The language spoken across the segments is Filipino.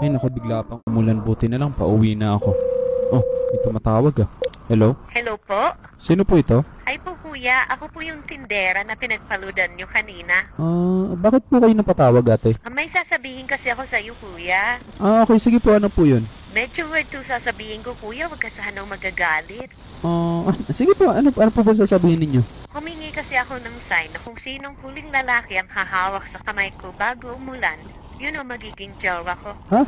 Ay naku, bigla pang umulan, buti na lang, pauwi na ako. Oh, may tumatawag ah. Hello? Hello po? Sino po ito? Ay po kuya, ako po yung tindera na pinagpaludan nyo kanina. Bakit po kayo napatawag ate? May sasabihin kasi ako sa iyo kuya. Okay, sige po, ano po yun? Medyo weird to sasabihin ko kuya, wag ka sanang magagalit. Sige po, ano po ba sasabihin ninyo? Humingi kasi ako ng sign na kung sinong huling lalaki ang hahawak sa kamay ko bago umulan, yun ang magiging jowa ko. Ha?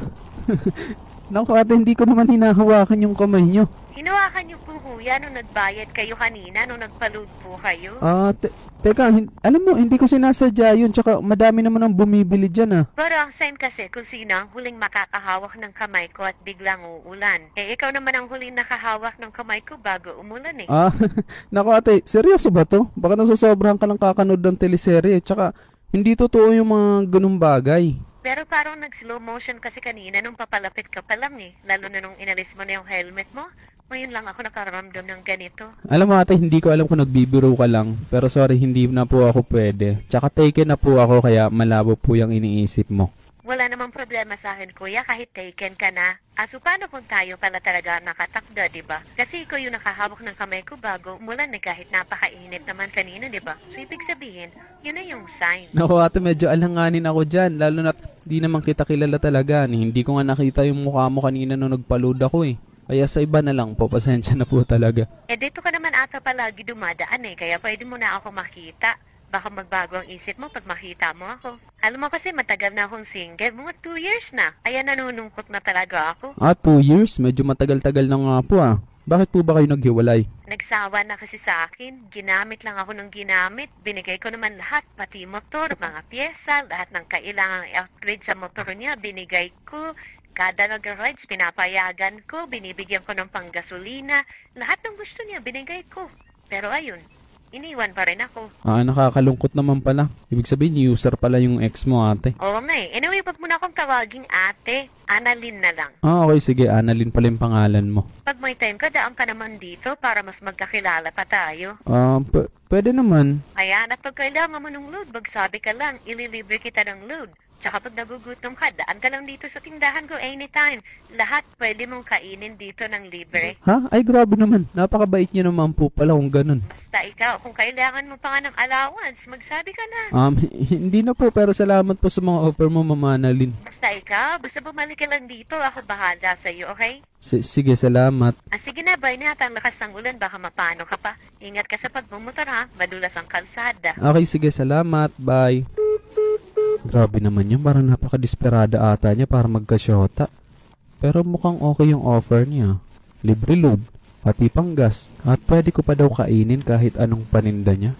Naku ate, hindi ko naman hinahawakan yung kamay nyo. Hinawakan niyo po kuya nung nagbayad kayo kanina, nung nagpaload po kayo. Teka, alam mo, hindi ko sinasadya yun, tsaka madami naman ang bumibili dyan ah. Pero ang sign kasi kung sino ang huling makakahawak ng kamay ko at biglang uulan. Eh, ikaw naman ang huling nakahawak ng kamay ko bago umulan eh. Naku ate, seryoso ba to? Baka nasasobrahan ka lang kakanood ng teleserye, tsaka hindi totoo yung mga ganung bagay. Pero parang nag-slow motion kasi kanina nung papalapit ka pa lang eh. Lalo na nung inalis mo na yung helmet mo. Ngayon lang ako nakaramdam ng ganito. Alam mo ate, hindi ko alam kung nagbibiro ka lang. Pero sorry, hindi na po ako pwede. Tsaka taken na po ako kaya malabo po yung iniisip mo. Wala namang problema sa akin, kuya, kahit taken ka na. So paano kung tayo pala talaga nakatakda, di ba? Kasi ikaw yung nakahawak ng kamay ko bago umulan na kahit napakainit naman kanina, di ba? So ibig sabihin, yun na yung sign. Naku ate, medyo alanganin ako dyan. Lalo na di naman kita kilala talaga. Hindi ko nga nakita yung mukha mo kanina nung nagpa-load ako eh. Kaya sa iba na lang po, pasensya na po talaga. Dito ka naman ata palagi dumadaan eh, kaya pwede mo na ako makita. Baka magbago ang isip mo pag makita mo ako. Alam mo kasi matagal na akong single, mga 2 years na. Kaya nanunungkot na talaga ako. 2 years? Medyo matagal-tagal na nga po ah. Bakit po ba kayo naghiwalay? Nagsawa na kasi sa akin. Ginamit lang ako ng ginamit. Binigay ko naman lahat, pati motor, mga pyesa, lahat ng kailangang i-upgrade sa motor niya, binigay ko. Kada nag-rides, pinapayagan ko, binibigyan ko ng panggasolina. Lahat ng gusto niya, binigay ko. Pero ayun, iniwan pa rin ako. Nakakalungkot naman pala. Ibig sabihin, user pala yung ex mo ate. Oo nga eh. Anyway, wag mo na akong tawaging ate. Annalyn na lang. Okay, sige. Annalyn pala yung pangalan mo. Pag may time ka, daan ka naman dito para mas magkakilala pa tayo. Pwede naman. Ayan, at pag kailangan mo ng load, magsabi ka lang, ililibre kita ng load. Tsaka pag nagugutom ka, daan ka lang dito sa tindahan ko anytime. Lahat pwede mong kainin dito ng libre. Ha? Ay, grabe naman. Napakabait niya naman po pala kung ganun. Basta ikaw, kung kailangan mo pa nga ng allowance, magsabi ka na. Hindi na po, pero salamat po sa mga offer mo, Mama Annalyn. Basta ikaw, basta bumalik ka lang dito, ako bahala sa'yo, okay? Sige, salamat. Sige na, bye na. Ang lakas ng ulan, baka mapano ka pa. Ingat ka sa pagmumotor ha, madulas ang kalsada. Okay, sige, salamat. Bye. Grabe naman yun, parang napaka-desperada ata niya para magkasyota. Pero mukhang okay yung offer niya. Libre load, pati pang gas, at pwede ko pa daw kainin kahit anong paninda niya.